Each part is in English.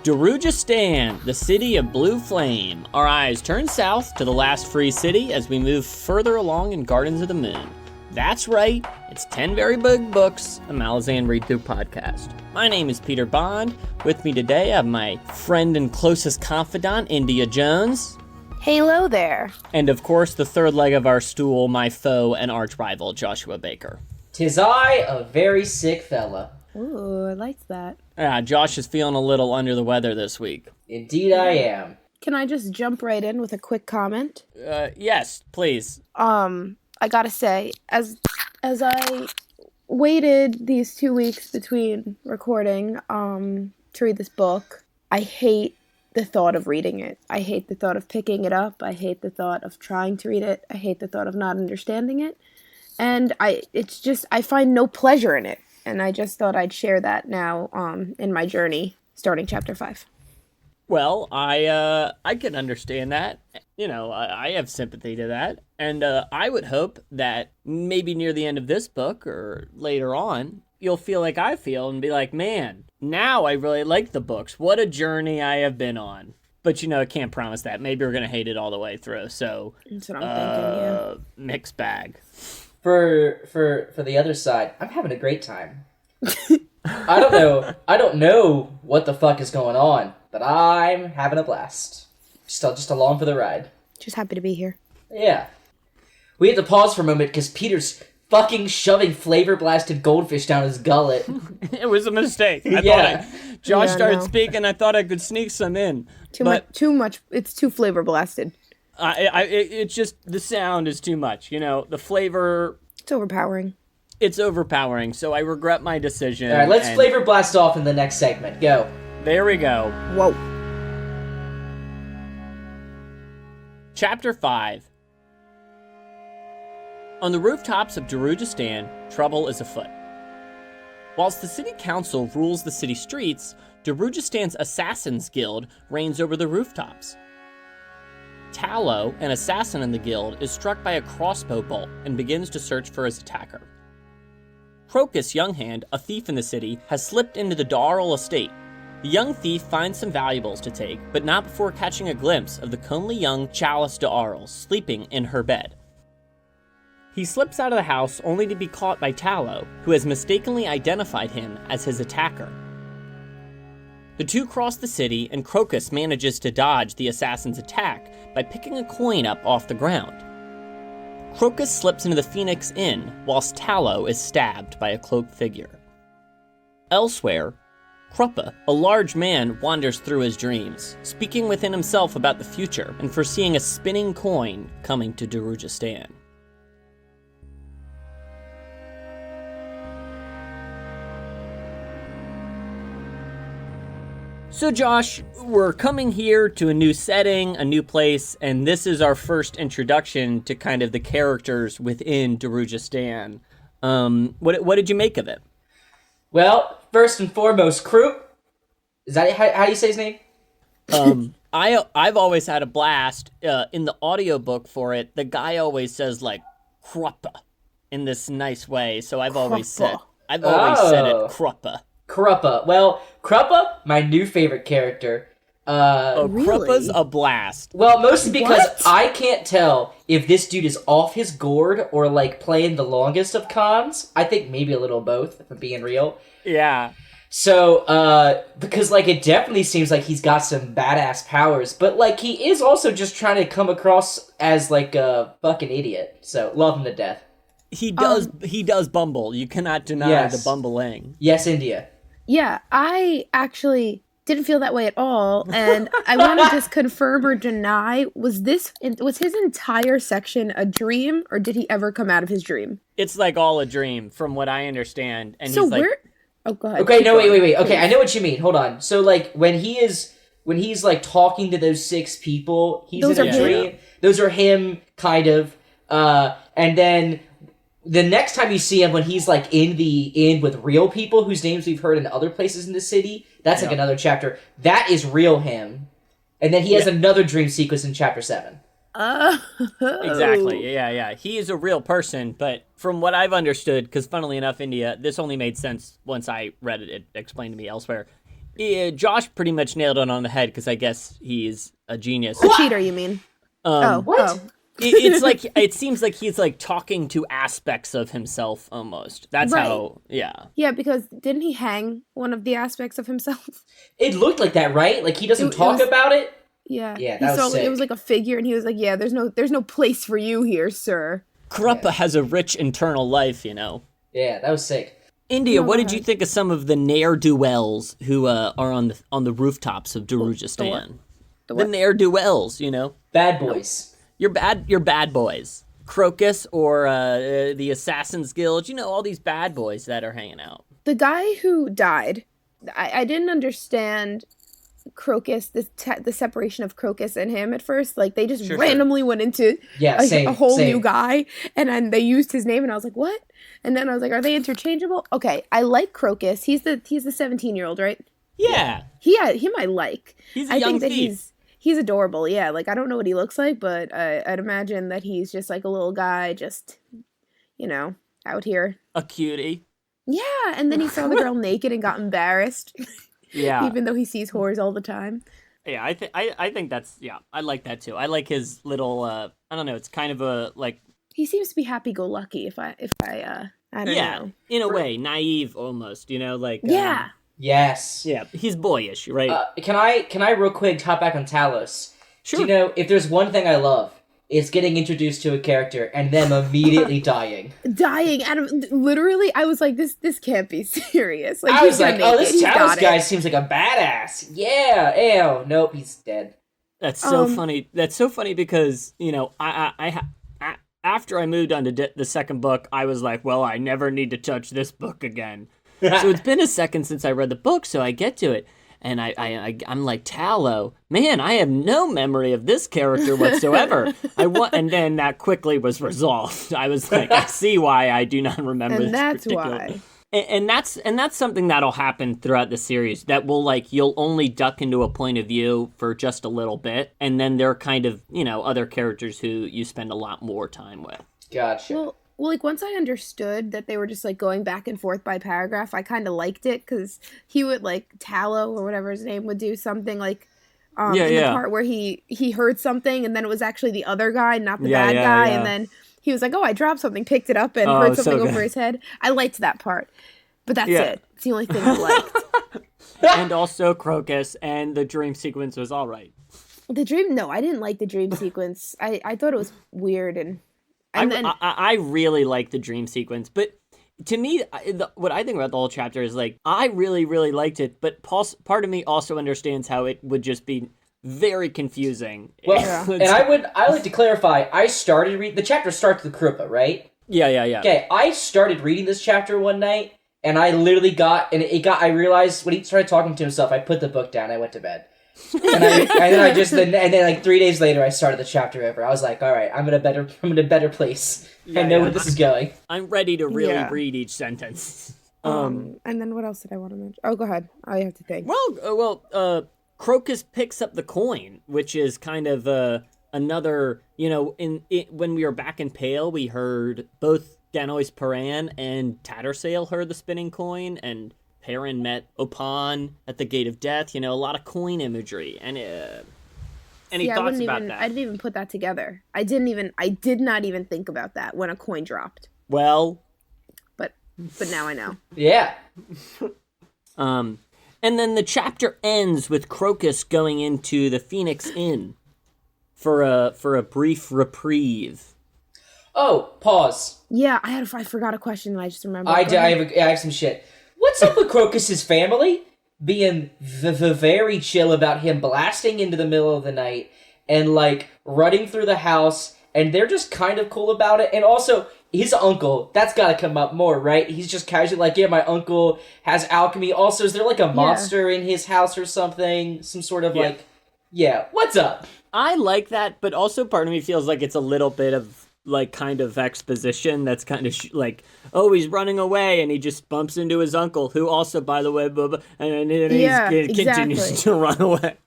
Darujhistan, the city of blue flame. Our eyes turn south to the last free city as we move further along in Gardens of the Moon. That's right, it's 10 Very Big Books, a Malazan Readthrough podcast. My name is Peter Bond. With me today I have my friend and closest confidant, India Jones. Hello there. And of course, the third leg of our stool, my foe and arch rival, Joshua Baker. 'Tis I, a very sick fella. Ooh, I like that. Josh is feeling a little under the weather this week. Indeed I am. Can I just jump right in with a quick comment? Yes, please. I gotta say, as I waited these 2 weeks between recording, to read this book, I hate the thought of reading it. I hate the thought of picking it up. I hate the thought of trying to read it. I hate the thought of not understanding it. And I find no pleasure in it. And I just thought I'd share that now in my journey, starting chapter 5. Well, I can understand that. You know, I have sympathy to that. And I would hope that maybe near the end of this book or later on, you'll feel like I feel and be like, man, now I really like the books. What a journey I have been on. But, you know, I can't promise that. Maybe we're going to hate it all the way through. So, that's what I'm thinking, yeah. Mixed bag. For the other side, I'm having a great time. I don't know what the fuck is going on, but I'm having a blast. Just along for the ride. Just happy to be here. Yeah. We had to pause for a moment because Peter's fucking shoving flavor-blasted goldfish down his gullet. It was a mistake. Josh started speaking, I thought I could sneak some in. Too much. It's too flavor blasted. It's just, the sound is too much. You know, the flavor... It's overpowering. It's overpowering, so I regret my decision. All right, let's flavor blast off in the next segment. Go. There we go. Whoa. Chapter 5. On the rooftops of Darujhistan, trouble is afoot. Whilst the city council rules the city streets, Darujhistan's Assassins Guild reigns over the rooftops. Tallow, an assassin in the guild, is struck by a crossbow bolt and begins to search for his attacker. Crocus Younghand, a thief in the city, has slipped into the Darl estate. The young thief finds some valuables to take, but not before catching a glimpse of the comely young Chalice d'Arles sleeping in her bed. He slips out of the house only to be caught by Tallow, who has mistakenly identified him as his attacker. The two cross the city, and Crocus manages to dodge the assassin's attack by picking a coin up off the ground. Crocus slips into the Phoenix Inn, whilst Tallow is stabbed by a cloaked figure. Elsewhere, Kruppe, a large man, wanders through his dreams, speaking within himself about the future and foreseeing a spinning coin coming to Darujhistan. So Josh, we're coming here to a new setting, a new place, and this is our first introduction to kind of the characters within Darujhistan. What did you make of it? Well, first and foremost, Kruppe. Is that how you say his name? I've always had a blast in the audiobook for it. The guy always says like Kruppe in this nice way, so I've always said it Kruppe. Kruppe. Well, Kruppe, my new favorite character. Really? Kruppe's a blast. Well, mostly because I can't tell if this dude is off his gourd or, like, playing the longest of cons. I think maybe a little both, if I'm being real. Yeah. So, because, like, it definitely seems like he's got some badass powers, but, like, he is also just trying to come across as, like, a fucking idiot. So, love him to death. He does bumble. You cannot deny the bumbling. Yes, India. Yeah, I actually didn't feel that way at all, and I want to just confirm or deny, was his entire section a dream, or did he ever come out of his dream? It's like all a dream, from what I understand. And so he's like, oh, go ahead. Okay, no, wait. Okay, I know what you mean. Hold on. So, like, when he's like talking to those 6 people, he's in a dream. Those are him, kind of. And then the next time you see him, when he's like in the inn with real people whose names we've heard in other places in the city, that's like another chapter. That is real him. And then he has another dream sequence in chapter 7. Exactly. Yeah. He is a real person, but from what I've understood, because funnily enough, India, this only made sense once I read it explained to me elsewhere. Yeah, Josh pretty much nailed it on the head because I guess he's a genius. A cheater, you mean? What? It's like it seems like he's like talking to aspects of himself almost. That's Right. how, yeah. Yeah, because didn't he hang one of the aspects of himself? It looked like that, right? Like he doesn't It talk was- about it. Yeah. Yeah, He that was saw, sick. it was like a figure, and he was like, "Yeah, there's no place for you here, sir." Kruppe has a rich internal life, you know. Yeah, that was sick. India, No, what go did you ahead. think of some of the ne'er-do-wells who are on the rooftops of Darujhistan? The The what? ne'er-do-wells, you know. Bad boys. You're bad boys. Crocus or the Assassin's Guild, you know, all these bad boys that are hanging out. The guy who died, I didn't understand Crocus, the separation of Crocus and him at first. Like, they just Sure. randomly went into Yeah, a whole same. new guy, and then they used his name, and I was like, what? And then I was like, are they interchangeable? Okay, I like Crocus. He's the 17-year-old, right? Yeah. Him I like. He's a I young think that thief. he's adorable. Yeah, like I don't know what he looks like, but I'd imagine that he's just like a little guy, just out here. A cutie. Yeah, and then he saw the girl naked and got embarrassed, Yeah. even though he sees whores all the time. Yeah, I think that's, yeah, I like that too. I like his little, I don't know, it's kind of a, like, He seems to be happy-go-lucky. If I don't yeah, know. in a way, naive almost, you know, like. Yeah. Yes. Yeah, he's boyish, right? Can I real quick hop back on Talos? Sure. Do you know, if there's one thing I love, it's getting introduced to a character and them immediately dying. Dying out of literally, I was like, this can't be serious. Like, I he's was gonna like, make oh, it. this He's Talos got guy it. seems like a badass. Yeah, ew. Nope, he's dead. That's so funny. That's so funny because, you know, I after I moved on to the second book, I was like, well, I never need to touch this book again. So it's been a second since I read the book, so I get to it. And I'm like, Tallow, man, I have no memory of this character whatsoever. And then that quickly was resolved. I was like, I see why I do not remember And this that's particular. why. And that's something that'll happen throughout the series. That will, like, you'll only duck into a point of view for just a little bit, and then there are kind of, you know, other characters who you spend a lot more time with. Gotcha. Well, like, once I understood that they were just, like, going back and forth by paragraph, I kind of liked it, because he would, like, Tallow, or whatever his name, would do something, like, in the part where he heard something, and then it was actually the other guy, not the bad guy, and then he was like, oh, I dropped something, picked it up, and heard something over his head. I liked that part. But that's it. It's the only thing I liked. And also Crocus, and the dream sequence was all right. The dream? No, I didn't like the dream sequence. I thought it was weird, and then I really like the dream sequence, but to me, what I think about the whole chapter is, like, I really, really liked it, but part of me also understands how it would just be very confusing. Well, and I like to clarify, I started the chapter starts with Kruppe, right? Yeah. Okay, I started reading this chapter one night, and I literally I realized when he started talking to himself, I put the book down, I went to bed. And then like 3 days later, I started the chapter over. I was like, all right, I'm in a better place. I know where this is going. I'm ready to really read each sentence. and then what else did I want to mention? Oh, go ahead. I have to think. Crocus picks up the coin, which is kind of another, you know, when we were back in Pale, we heard both Ganois Paran and Tattersail heard the spinning coin, and Perrin met Opan at the Gate of Death. You know, a lot of coin imagery, and any thoughts about that? I didn't even put that together. I did not even think about that when a coin dropped. Well, but now I know. Yeah. And then the chapter ends with Crocus going into the Phoenix Inn for a brief reprieve. Oh, pause. Yeah, I forgot a question and I just remembered. I have some shit. What's up with Crocus's family being very chill about him blasting into the middle of the night and, like, running through the house, and they're just kind of cool about it? And also, his uncle, that's gotta come up more, right? He's just casually like, yeah, my uncle has alchemy. Also, is there, like, a monster in his house or something? Some sort of, like, what's up? I like that, but also part of me feels like it's a little bit of, like, kind of exposition that's kind of like, oh, he's running away, and he just bumps into his uncle, who also, by the way, and he continues to run away.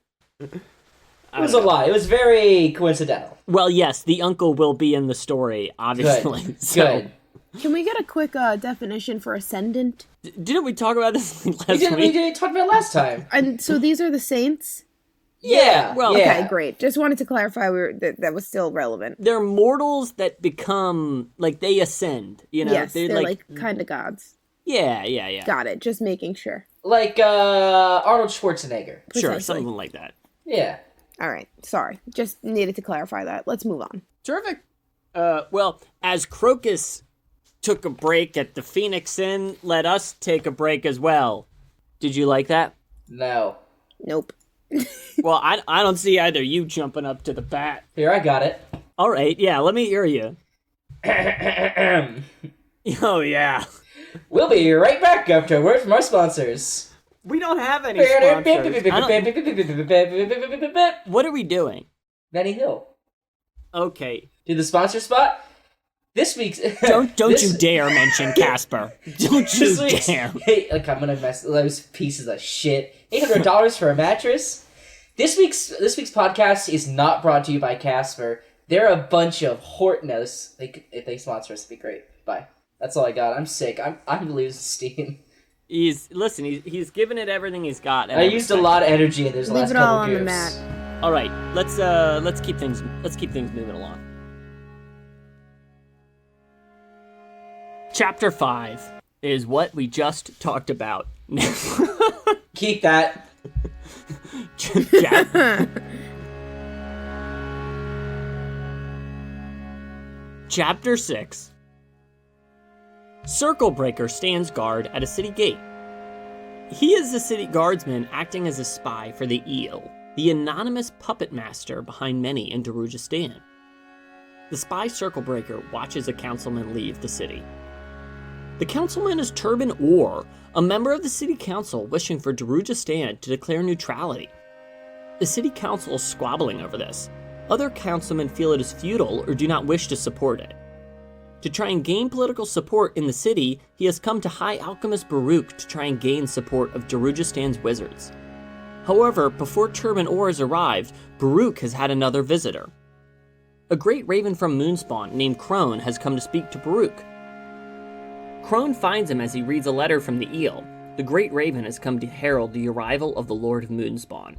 It was a lie. It was very coincidental. Well, yes, the uncle will be in the story, obviously. Good. Can we get a quick definition for ascendant? Didn't we talk about this last We week? didn't talk about it last time. And so these are the saints? Yeah. Well, yeah. Okay, great. Just wanted to clarify that was still relevant. They're mortals that become, like, they ascend, you know? Yes, they're like kind of gods. Yeah. Got it. Just making sure. Like Arnold Schwarzenegger. Sure, Precisely. something like that. Yeah. All right. Sorry. Just needed to clarify that. Let's move on. Terrific. Well, as Crocus took a break at the Phoenix Inn, let us take a break as well. Did you like that? No. Nope. Well, I don't see either you jumping up to the bat. Here, I got it. All right, yeah, let me hear you. Oh, yeah. We'll be right back after a word from our sponsors. We don't have any sponsors. What are we doing? Benny Hill. Okay. Do the sponsor spot? This week's... Don't you dare mention Casper. Don't you dare. Hey, like, I'm gonna mess those pieces of shit. $800 for a mattress? This week's podcast is not brought to you by Casper. They're a bunch of Hortnos. If they sponsor us, it'd be great. Bye. That's all I got. I'm sick. I'm losing steam. He's giving it everything he's got. I used a lot of energy in those last couple Leave it all on the goofs. mat. All right, let's keep things moving along. Chapter 5 is what we just talked about. Keep that. Chapter 6. Circle Breaker stands guard at a city gate. He is the city guardsman acting as a spy for the Eel, the anonymous puppet master behind many in Darujhistan. The spy Circle Breaker watches a councilman leave the city. The councilman is Turban Orr, a member of the city council wishing for Darujhistan to declare neutrality. The city council is squabbling over this. Other councilmen feel it is futile or do not wish to support it. To try and gain political support in the city, he has come to High Alchemist Baruch to try and gain support of Darujhistan's wizards. However, before Turban Orr has arrived, Baruch has had another visitor. A great raven from Moonspawn named Crone has come to speak to Baruch. Crone finds him as he reads a letter from the Eel. The great raven has come to herald the arrival of the Lord of Moonspawn.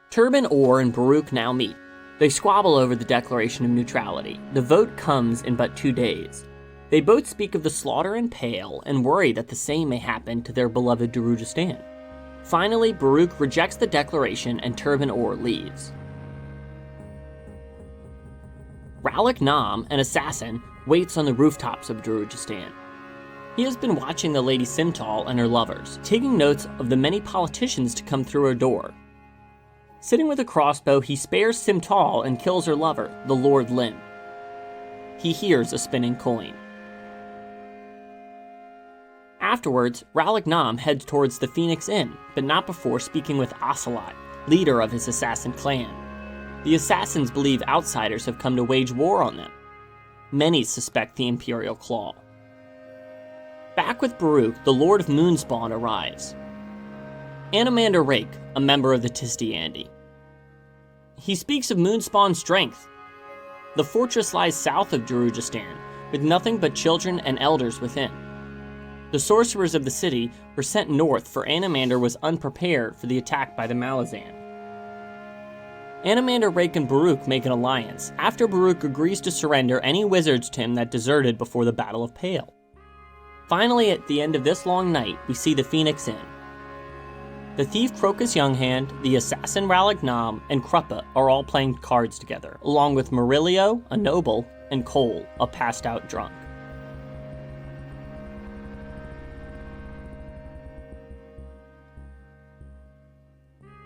Turban Orr and Baruch now meet. They squabble over the declaration of neutrality. The vote comes in but 2 days. They both speak of the slaughter in Pale and worry that the same may happen to their beloved Darujhistan. Finally, Baruch rejects the declaration and Turban Orr leaves. Ralik Nam, an assassin, waits on the rooftops of Darujhistan. He has been watching the Lady Simtal and her lovers, taking notes of the many politicians to come through her door. Sitting with a crossbow, he spares Simtal and kills her lover, the Lord Lin. He hears a spinning coin. Afterwards, Ralik Nam heads towards the Phoenix Inn, but not before speaking with Ocelot, leader of his assassin clan. The assassins believe outsiders have come to wage war on them. Many suspect the Imperial Claw. Back with Baruch, the Lord of Moonspawn arrives. Animander Rake, a member of the Tistiandi. He speaks of Moonspawn's strength. The fortress lies south of Darujhistan, with nothing but children and elders within. The sorcerers of the city were sent north, for Animander was unprepared for the attack by the Malazan. Animander Rake and Baruch make an alliance, after Baruch agrees to surrender any wizards to him that deserted before the Battle of Pale. Finally, at the end of this long night, we see the Phoenix Inn. The thief Crocus Younghand, the assassin Ralik Nam, and Kruppe are all playing cards together, along with Murillo, a noble, and Coll, a passed-out drunk.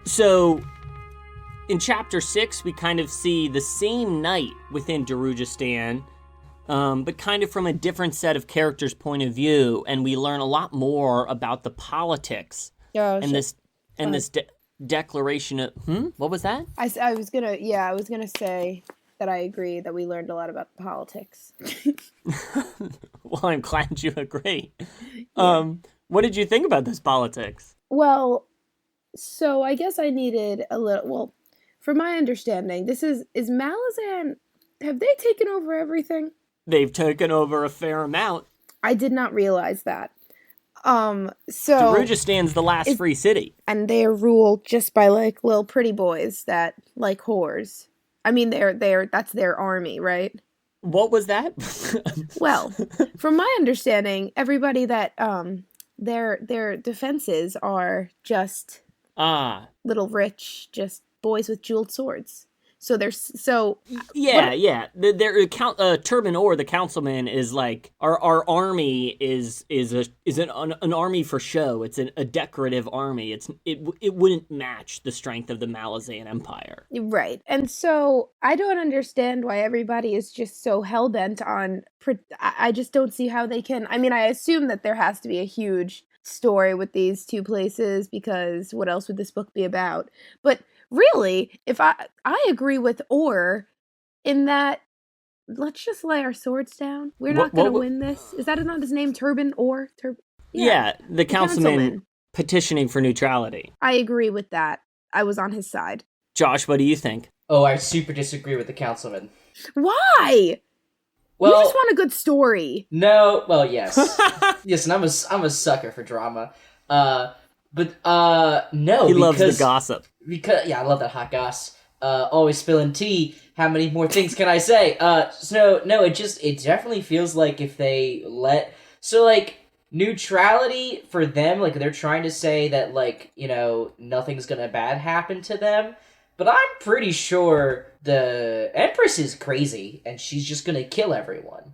So, in Chapter 6, we kind of see the same night within Darujhistan, but kind of from a different set of characters' point of view, and we learn a lot more about the politics and this declaration of what was that? I was gonna say that I agree that we learned a lot about politics. Well, I'm glad you agree. Yeah. What did you think about this politics? Well, so I guess I needed a little. Well, from my understanding, is Malazan. Have they taken over everything? They've taken over a fair amount. I did not realize that. So Darujistan's the last free city. And they're ruled just by, like, little pretty boys that like whores. I mean, that's their army, right? What was that? Well, from my understanding, everybody that their defenses are just little rich, just boys with jeweled swords. So Turban Orr, the councilman, is like our army is an army for show. It's a decorative army. It wouldn't match the strength of the Malazan Empire. Right. And so I don't understand why everybody is just so hell-bent on... I just don't see how they can... I mean, I assume that there has to be a huge story with these two places, because what else would this book be about? But really, if I agree with Orr in that, let's just lay our swords down. We're not going to win this. Is that not his name? Turban Orr? Yeah, the councilman petitioning for neutrality. I agree with that. I was on his side. Josh, what do you think? Oh, I super disagree with the councilman. Why? Well, you just want a good story. No, well, yes. Yes, and I'm a sucker for drama. No, he loves the gossip. Because I love that hot goss. Always spilling tea. How many more things can I say? It definitely feels like if they neutrality for them, like, they're trying to say that, like, nothing's gonna bad happen to them. But I'm pretty sure the Empress is crazy, and she's just gonna kill everyone.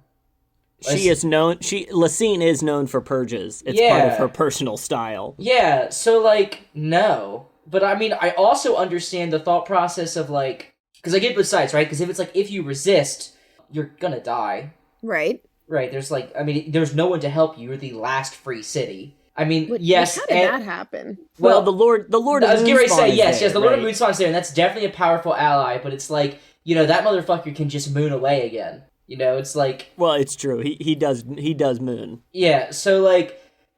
Lasine is known for purges. It's part of her personal style. Yeah, so, no. But, I mean, I also understand the thought process of, because I get both sides, right? Because if it's, if you resist, you're gonna die. Right. Right, there's no one to help you. You're the last free city. I mean, yes. How did that happen? Well, the Lord of Moonspawn. I was getting ready to say yes. The Lord of Moonspawn is there, and that's definitely a powerful ally. But it's that motherfucker can just moon away again. It's like. Well, it's true. He does moon. Yeah. So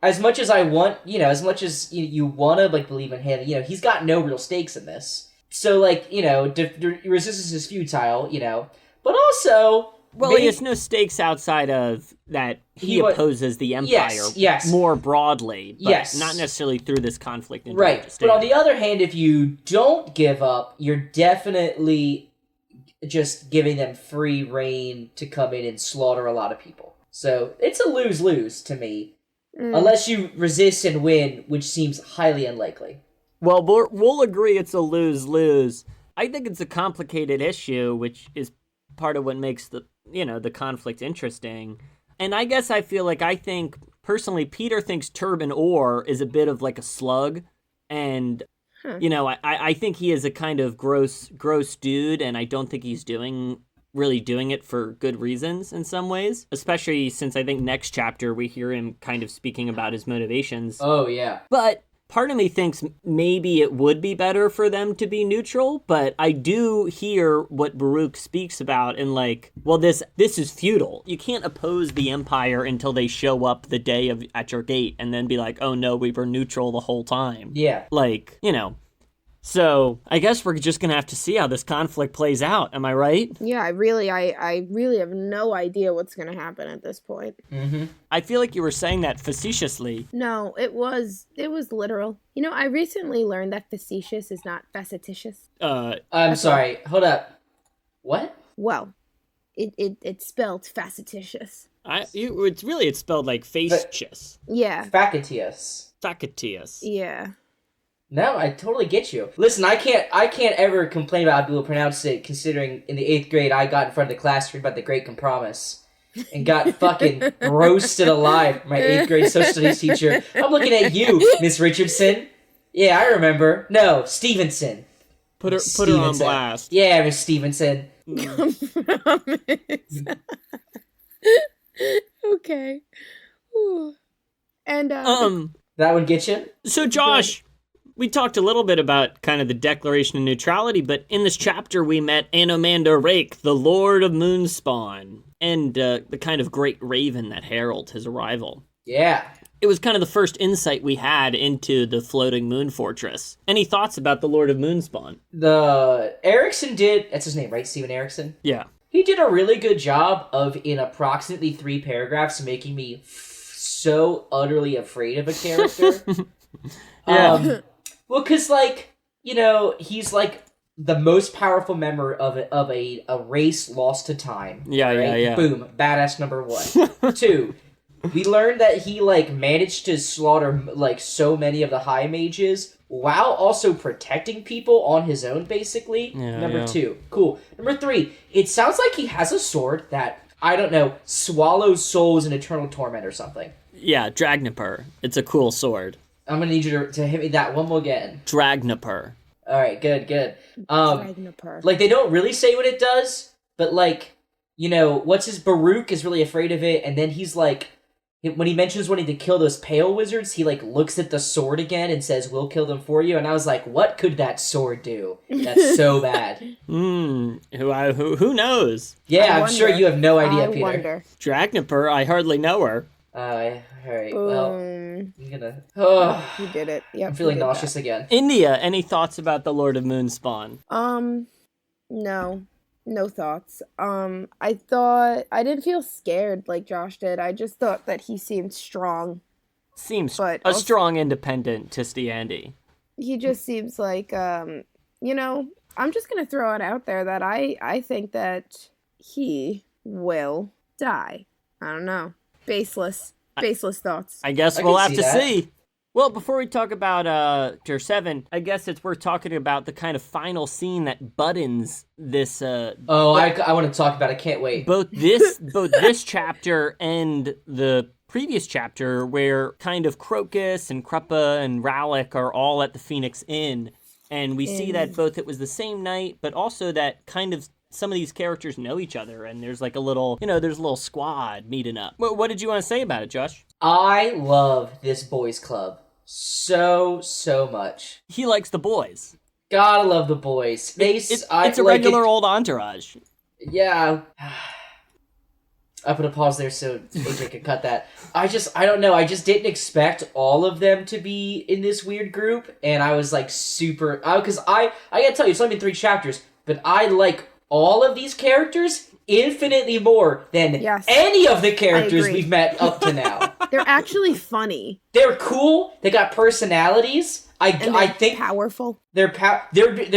as much as I want, as much as you want to believe in him, he's got no real stakes in this. So resistance is futile, but also. Well, he has no stakes outside of that he opposes the Empire more broadly, but not necessarily through this conflict. Right, but on the other hand, if you don't give up, you're definitely just giving them free reign to come in and slaughter a lot of people. So it's a lose-lose to me, unless you resist and win, which seems highly unlikely. Well, we'll agree it's a lose-lose. I think it's a complicated issue, which is part of what makes the conflict interesting. And I guess I think personally Peter thinks Turban Orr is a bit of a slug, and I think he is a kind of gross dude, and I don't think he's really doing it for good reasons in some ways, especially since I think next chapter we hear him kind of speaking about his motivations. Oh yeah. But part of me thinks maybe it would be better for them to be neutral, but I do hear what Baruch speaks about in this is futile. You can't oppose the Empire until they show up the day at your gate and then be like, oh no, we were neutral the whole time. Yeah. So I guess we're just gonna have to see how this conflict plays out. Am I right? Yeah, I really have no idea what's gonna happen at this point. Mm-hmm. I feel like you were saying that facetiously. No, it was literal. I recently learned that facetious is not facetitious. I'm sorry. Hold up. What? Well, it's spelled facetitious. It's spelled like facetious. Yeah. Facetious. Yeah. No, I totally get you. Listen, I can't ever complain about how people pronounce it, considering in the 8th grade I got in front of the class to read about the Great Compromise and got fucking roasted alive by my 8th grade social studies teacher. I'm looking at you, Miss Richardson. Yeah, I remember. No, Stevenson. Put her on blast. Yeah, Miss Stevenson. Okay. Ooh. And that would get you. So Josh, we talked a little bit about kind of the Declaration of Neutrality, but in this chapter we met Anomander Rake, the Lord of Moonspawn, and the kind of great raven that heralds his arrival. Yeah. It was kind of the first insight we had into the floating moon fortress. Any thoughts about the Lord of Moonspawn? The Erickson did... That's his name, right? Steven Erickson? Yeah. He did a really good job of, in approximately 3 paragraphs, making me so utterly afraid of a character. Yeah. Well, because, like, you know, he's, like, the most powerful member of a race lost to time. Yeah, right? yeah. Boom. Badass number 1. 2, we learned that he, like, managed to slaughter, like, so many of the high mages while also protecting people on his own, basically. Yeah, Number yeah. 2. Cool. Number 3, it sounds like he has a sword that, I don't know, swallows souls in eternal torment or something. Yeah, Dragnipur. It's a cool sword. I'm gonna need you to hit me that one more again. Dragnipur. Alright, good. Dragnipur. Like, they don't really say what it does, but, like, you know, Baruch is really afraid of it, and then he's like, when he mentions wanting to kill those pale wizards, he, like, looks at the sword again and says, we'll kill them for you, and I was like, what could that sword do? That's so bad. Who knows? Yeah, I'm sure you have no idea, Peter. Wonder. Dragnipur, I hardly know her. Alright, well, Boom. I'm gonna... Oh, You did it. Yep. I'm feeling you did nauseous again. India, any thoughts about the Lord of Moonspawn? No. No thoughts. I didn't feel scared like Josh did. I just thought that he seemed strong. Seems But a also- strong, independent Tisty Andy. He just seems like, you know, I'm just gonna throw it out there that I think that he will die. I don't know. Baseless thoughts. I guess I we'll can have to see that. see. Well, before we talk about Tier 7, I guess it's worth talking about the kind of final scene that buttons this I want to talk about it. Can't wait. both this chapter and the previous chapter, where kind of Crocus and Kruppe and Rowlick are all at the Phoenix Inn, and we see that both it was the same night, but also that kind of some of these characters know each other, and there's like a little, there's a little squad meeting up. What did you want to say about it, Josh? I love this boys club so much. He likes the boys. Gotta love the boys. It's a regular old entourage. Yeah. I put a pause there so AJ could cut that. I don't know. I just didn't expect all of them to be in this weird group, and I was like super. Because I gotta tell you, it's only been 3 chapters, but I like all of these characters infinitely more than any of the characters we've met up to now. They're actually funny. They're cool. They got personalities. I think powerful. They're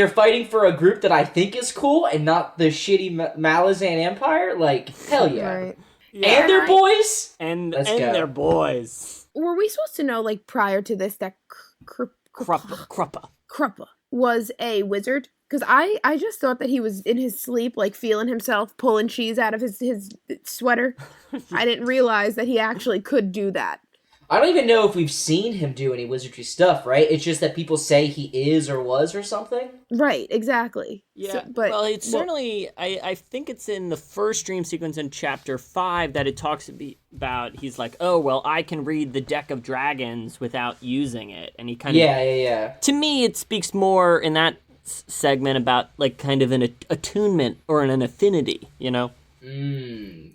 fighting for a group that I think is cool and not the shitty Malazan Empire. Like, hell yeah. Right. And they're boys. And Let's go. they're boys. Were we supposed to know, like, prior to this that Kruppe was a wizard? Because I just thought that he was in his sleep, like, feeling himself, pulling cheese out of his sweater. I didn't realize that he actually could do that. I don't even know if we've seen him do any wizardry stuff, right? It's just that people say he is or was or something. Right, exactly. Yeah, So, but well, it's certainly, I think it's in the first dream sequence in chapter 5 that it talks about, he's like, oh, well, I can read the deck of dragons without using it. And he kind of... Yeah. To me, it speaks more in that segment about, like, kind of an attunement or an affinity, you know?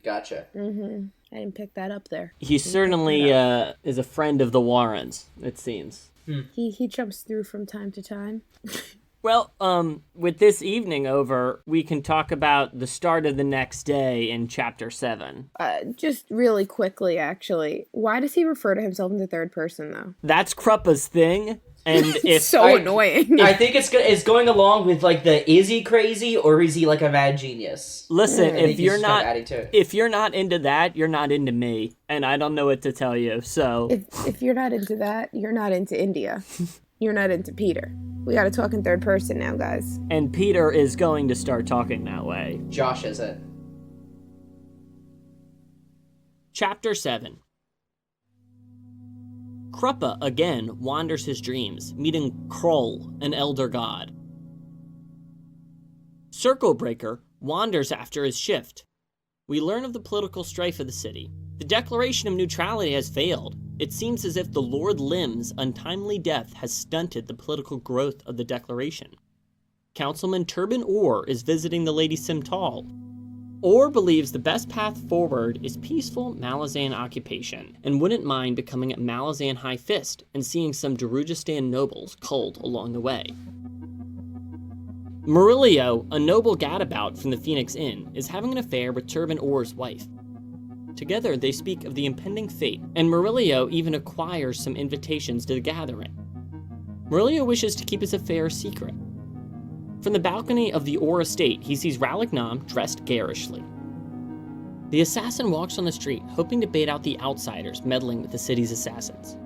Gotcha. Mm-hmm. I didn't pick that up there. He certainly is a friend of the Warrens, it seems. He jumps through from time to time. Well, with this evening over, we can talk about the start of the next day in chapter 7. Just really quickly, actually. Why does he refer to himself in the third person, though? That's Kruppe's thing. And if so annoying. I think it's going along with like the is he crazy or is he like a mad genius? Listen, if you're just not kind of adding to it. if you're not into that, you're not into me, and I don't know what to tell you. So If you're not into that, you're not into India. You're not into Peter. We gotta talk in third person now, guys. and Peter is going to start talking that way. Josh is it. Chapter 7. Kruppe again wanders his dreams, meeting Coll, an elder god. Circlebreaker wanders after his shift. We learn of the political strife of the city. The declaration of neutrality has failed. It seems as if the Lord Lim's untimely death has stunted the political growth of the declaration. Councilman Turban Orr is visiting the Lady Simtal. Orr believes the best path forward is peaceful Malazan occupation, and wouldn't mind becoming a Malazan High Fist and seeing some Darujhistan nobles culled along the way. Murillo, a noble gadabout from the Phoenix Inn, is having an affair with Turban Orr's wife. Together, they speak of the impending fate, and Murillo even acquires some invitations to the gathering. Murillo wishes to keep his affair secret. From the balcony of the Orr estate, he sees Ralignam dressed garishly. The assassin walks on the street, hoping to bait out the outsiders meddling with the city's assassins.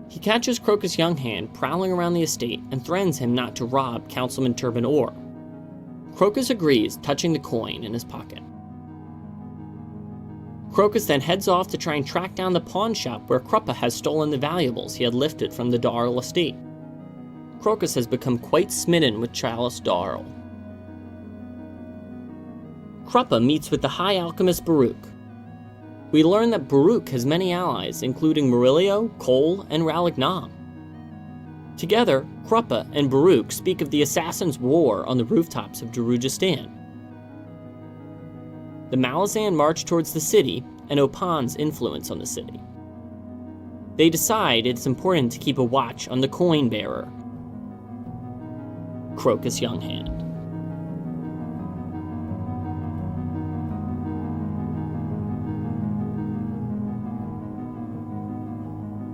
He catches Crocus Younghand prowling around the estate and threatens him not to rob Councilman Turban Orr. Crocus agrees, touching the coin in his pocket. Crocus then heads off to try and track down the pawn shop where Kruppe has stolen the valuables he had lifted from the Darl estate. Crocus has become quite smitten with Chalice Darl. Kruppe meets with the High Alchemist Baruch. We learn that Baruch has many allies, including Murillo, Coll, and Ralignam. Together, Kruppe and Baruch speak of the Assassin's War on the rooftops of Darujhistan. The Malazan march towards the city and Opan's influence on the city. They decide it's important to keep a watch on the coin bearer, Crocus Younghand.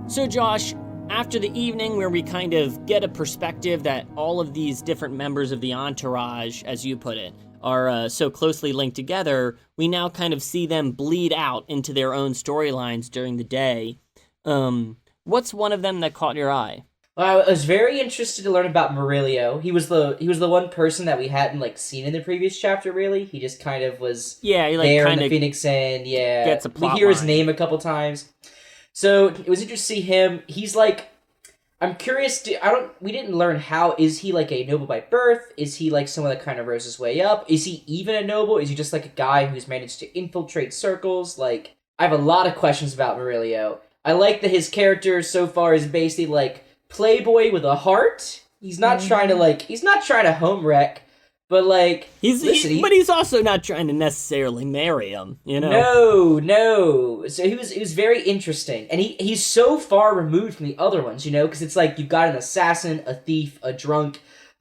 So Josh, after the evening where we kind of get a perspective that all of these different members of the entourage, as you put it, are so closely linked together, we now kind of see them bleed out into their own storylines during the day. What's one of them that caught your eye? Well, I was very interested to learn about Murillo. He was the one person that we hadn't seen in the previous chapter. Really, he just kind of was there in the Phoenix Inn. Yeah, gets a plot we hear line. His name a couple times. So it was interesting to see him. He's I'm curious. We didn't learn how. Is he a noble by birth? Is he someone that kind of rose his way up? Is he even a noble? Is he just a guy who's managed to infiltrate circles? I have a lot of questions about Murillo. I like that his character so far is basically playboy with a heart. He's not trying to he's not trying to home wreck, but he's also not trying to necessarily marry him, you know? No. So he was very interesting, and he's so far removed from the other ones, because it's you've got an assassin, a thief, a drunk,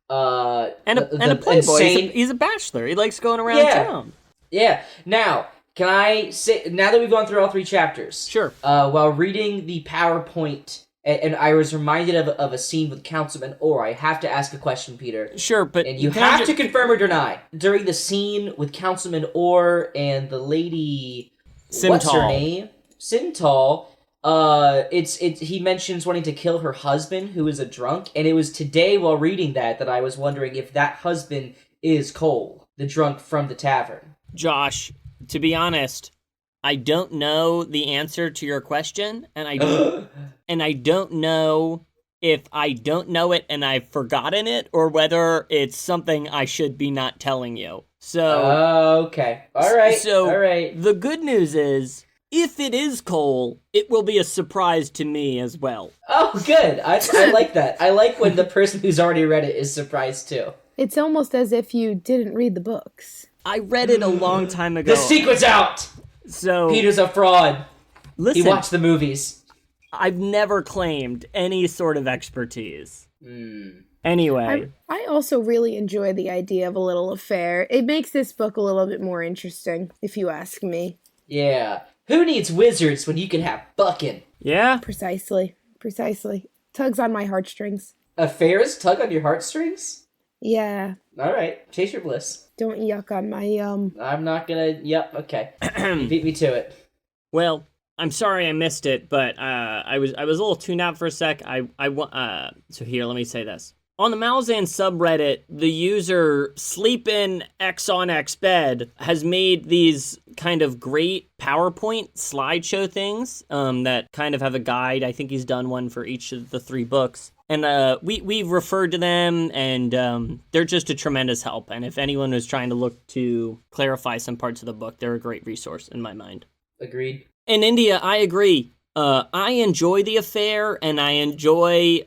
and a playboy. He's a bachelor. He likes going around town. Yeah. Now, can I say, now that we've gone through all 3 chapters, sure. While reading the PowerPoint. And I was reminded of a scene with Councilman Orr. I have to ask a question, Peter. Sure, but... And you have to confirm or deny. During the scene with Councilman Orr and the lady... Simtal. What's her name? Simtal. He mentions wanting to kill her husband, who is a drunk. And it was today, while reading that I was wondering if that husband is Coll, the drunk from the tavern. Josh, to be honest... I don't know the answer to your question, and I don't know if I don't know it and I've forgotten it, or whether it's something I should be not telling you. So okay. All right. The good news is, if it is Coll, it will be a surprise to me as well. Oh, good. I like that. I like when the person who's already read it is surprised too. It's almost as if you didn't read the books. I read it a long time ago. The secret's out! So Peter's a fraud. Listen, he watched the movies. I've never claimed any sort of expertise. Anyway. I also really enjoy the idea of a little affair. It makes this book a little bit more interesting, if you ask me. Yeah. Who needs wizards when you can have bucking? Yeah. Precisely. Tugs on my heartstrings. Affairs tug on your heartstrings? Yeah. All right. Chase your bliss. Don't yuck on my, I'm not gonna... Yep, okay. You beat me to it. Well, I'm sorry I missed it, but I was a little tuned out for a sec. So here, let me say this. On the Malazan subreddit, the user Sleepin' X on X Bed has made these kind of great PowerPoint slideshow things that kind of have a guide. I think he's done one for each of the 3 books. And we've referred to them, and they're just a tremendous help. And if anyone was trying to look to clarify some parts of the book, they're a great resource in my mind. Agreed. In India, I agree. I enjoy the affair, and I enjoy,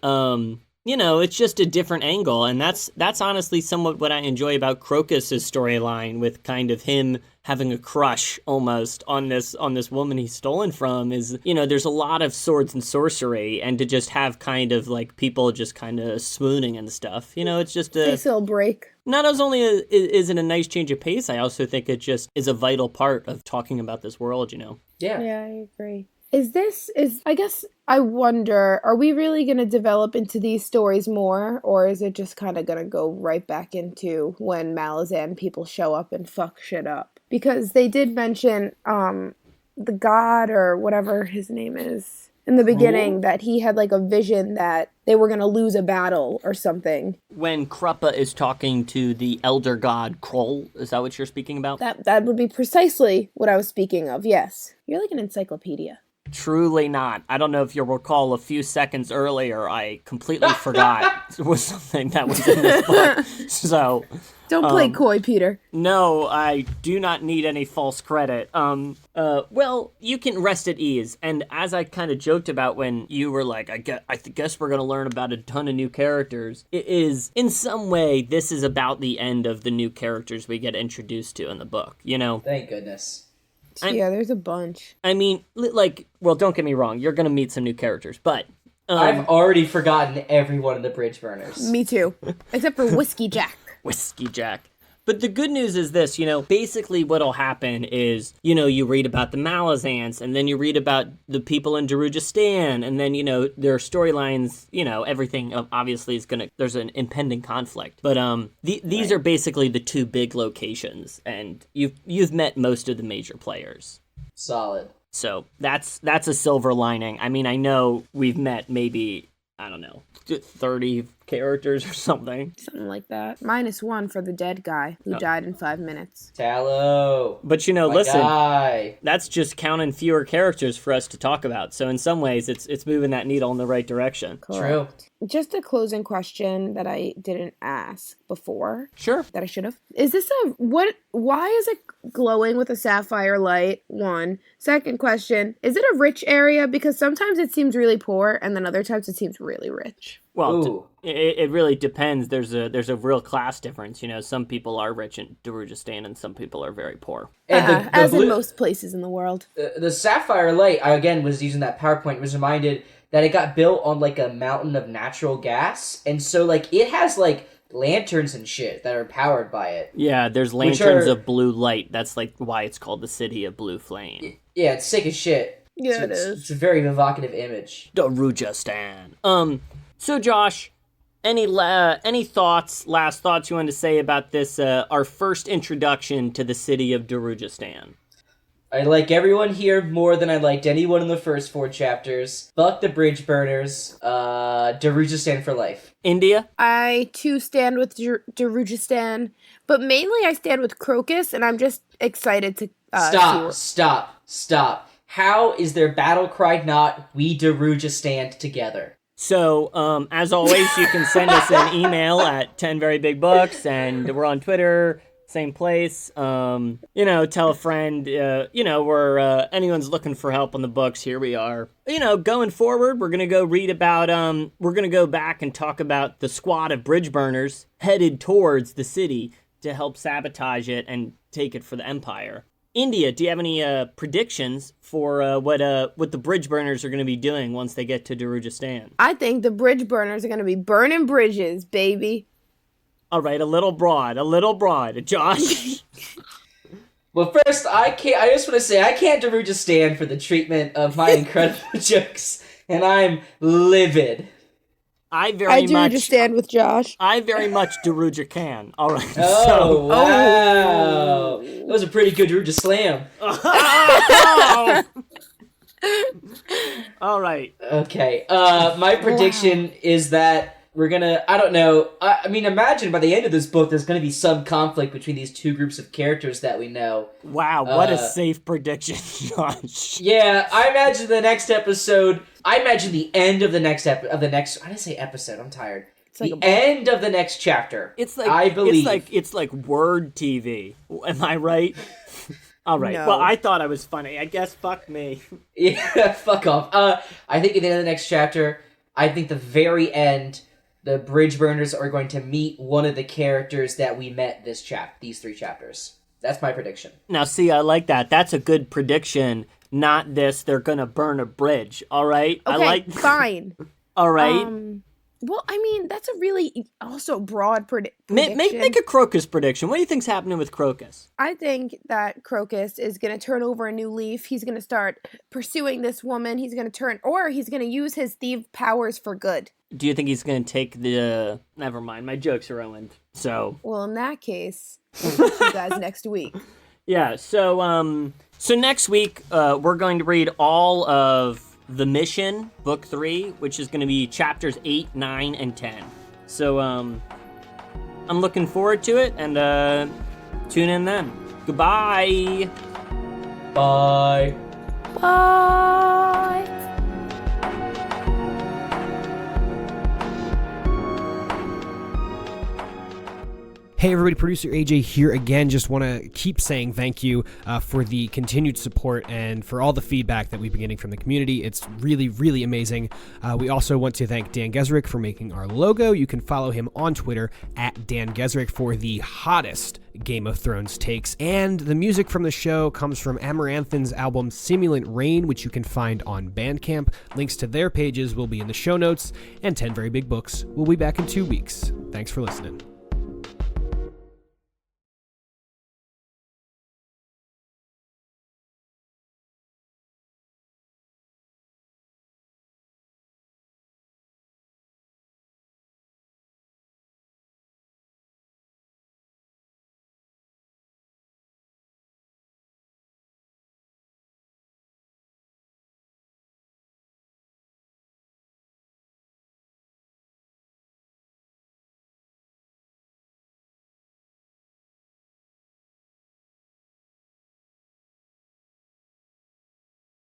it's just a different angle. And that's honestly somewhat what I enjoy about Crocus's storyline, with kind of him having a crush almost on this woman he's stolen from. Is, there's a lot of swords and sorcery, and to just have kind of people just kind of swooning and stuff, it's just a nice little break. Not as only is it a nice change of pace, I also think it just is a vital part of talking about this world, you know? Yeah. Yeah, I agree. I guess I wonder, are we really going to develop into these stories more, or is it just kind of going to go right back into when Malazan people show up and fuck shit up? Because they did mention the god or whatever his name is in the beginning, that he had like a vision that they were going to lose a battle or something. When Kruppe is talking to the elder god Coll, is that what you're speaking about? That would be precisely what I was speaking of, yes. You're like an encyclopedia. Truly not. I don't know if you'll recall a few seconds earlier, I completely forgot it was something that was in this book. So... Don't play coy, Peter. No, I do not need any false credit. Well, you can rest at ease. And as I kind of joked about when you were like, I guess we're going to learn about a ton of new characters. It is, in some way, this is about the end of the new characters we get introduced to in the book, you know? Thank goodness. Yeah, there's a bunch. I mean, like, well, don't get me wrong. You're going to meet some new characters, but... I've already forgotten every one of the bridge burners. Me too. Except for Whiskey Jack. Whiskey Jack. But the good news is this, you know, basically what'll happen is, you know, you read about the Malazans, and then you read about the people in Darujhistan, and then, you know, their storylines, you know, everything obviously is there's an impending conflict. But these are basically the two big locations, and you've met most of the major players. Solid. So that's a silver lining. I mean, I know we've met maybe, I don't know, 30 characters or something. Something like that. -1 for the dead guy who died in 5 minutes. Tallow. But you know, listen, guy. That's just counting fewer characters for us to talk about. So in some ways, it's moving that needle in the right direction. Correct. True. Just a closing question that I didn't ask before. Sure. That I should have. Is this why is it glowing with a sapphire light? One. Second question, is it a rich area? Because sometimes it seems really poor, and then other times it seems really rich. Well, it really depends. There's a real class difference. You know, some people are rich in Darujhistan, and some people are very poor. And as in most places in the world. The sapphire light, I again was using that PowerPoint, was reminded that it got built on like a mountain of natural gas, and so like it has like lanterns and shit that are powered by it. Yeah, there's lanterns of blue light. That's like why it's called the City of Blue Flame. Yeah, it's sick as shit. Yeah, it is. It's a very evocative image. Darujhistan. So Josh, any last thoughts you want to say about this, our first introduction to the city of Darujhistan? I like everyone here more than I liked anyone in the first 4 chapters. Fuck the bridge burners. Darujhistan for life. India? I too stand with Darujhistan, but mainly I stand with Crocus, and I'm just excited to Stop. How is their battle cry not "We Darujhistan together"? So, as always, you can send us an email at 10verybig and we're on Twitter, same place. You know, tell a friend, you know, where anyone's looking for help on the books, here we are. You know, going forward, we're going to go read about, we're going to go back and talk about the squad of bridge burners headed towards the city to help sabotage it and take it for the Empire. India, do you have any predictions for what the bridge burners are going to be doing once they get to Darujhistan? I think the bridge burners are going to be burning bridges, baby. All right, a little broad. Josh? Well, first, I just want to say, I can't Darujhistan for the treatment of my incredible jokes, and I'm livid. I Darujhistan with Josh. I very much Daruja can. All right. Oh, wow. That was a pretty good Daruja slam. All right. Okay. My prediction is that we're gonna, I don't know, I mean, imagine by the end of this book, there's gonna be some conflict between these two groups of characters that we know. Wow, what a safe prediction, Josh. Yeah, I imagine the next episode, I imagine the end of the next I didn't say episode, I'm tired. It's like the end of the next chapter. It's like, I believe. It's like Word TV. Am I right? All right. No. Well, I thought I was funny. I guess fuck me. Yeah, fuck off. I think at the end of the next chapter, I think the very end, the bridge burners are going to meet one of the characters that we met these 3 chapters. That's my prediction. Now, see, I like that. That's a good prediction. Not this, they're gonna burn a bridge. All right? Okay, fine. All right? Well, I mean, that's a really also broad prediction. Make a Crocus prediction. What do you think's happening with Crocus? I think that Crocus is going to turn over a new leaf. He's going to start pursuing this woman. He's going to use his thief powers for good. Do you think he's going to take the... Never mind, my joke's ruined. So... Well, in that case, we'll see you guys next week. Yeah, so next week, we're going to read all of The Mission, Book 3, which is going to be chapters 8, 9, and 10. So, I'm looking forward to it, and tune in then. Goodbye! Bye. Bye! Hey everybody, producer AJ here again. Just want to keep saying thank you for the continued support and for all the feedback that we've been getting from the community. It's really, really amazing. We also want to thank Dan Gesrick for making our logo. You can follow him on Twitter at Dan Gesrick for the hottest Game of Thrones takes. And the music from the show comes from Amaranthin's album Simulant Rain, which you can find on Bandcamp. Links to their pages will be in the show notes, and 10 Very Big Books will be back in 2 weeks. Thanks for listening.